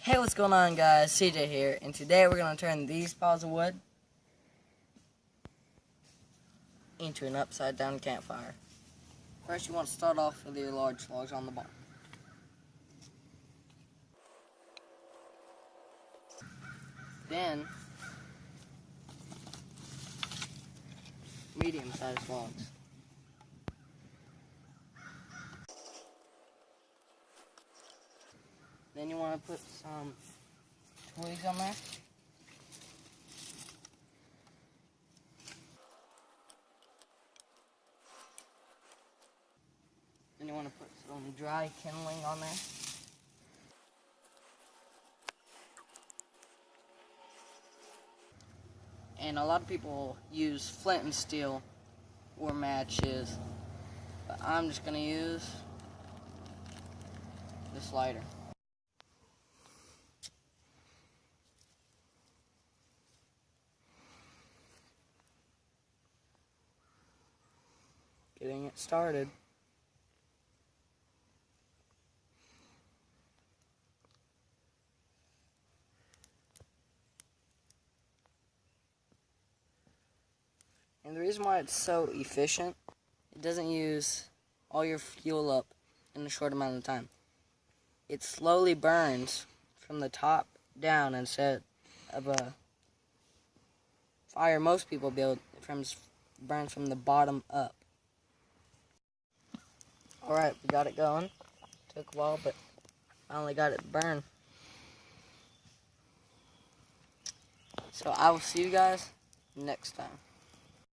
Hey, what's going on, guys? CJ here, and today we're going to turn these piles of wood into an upside down campfire. First, you want to start off with your large logs on the bottom. Then, medium-sized logs. Then you want to put some twigs on there. Then you want to put some dry kindling on there. And a lot of people use flint and steel or matches, but I'm just going to use this lighter. Getting it started. And the reason why it's so efficient, it doesn't use all your fuel up in a short amount of time. It slowly burns from the top down instead of a fire most people build burns from the bottom up. Alright, we got it going. Took a while, but finally got it burned. So I will see you guys next time.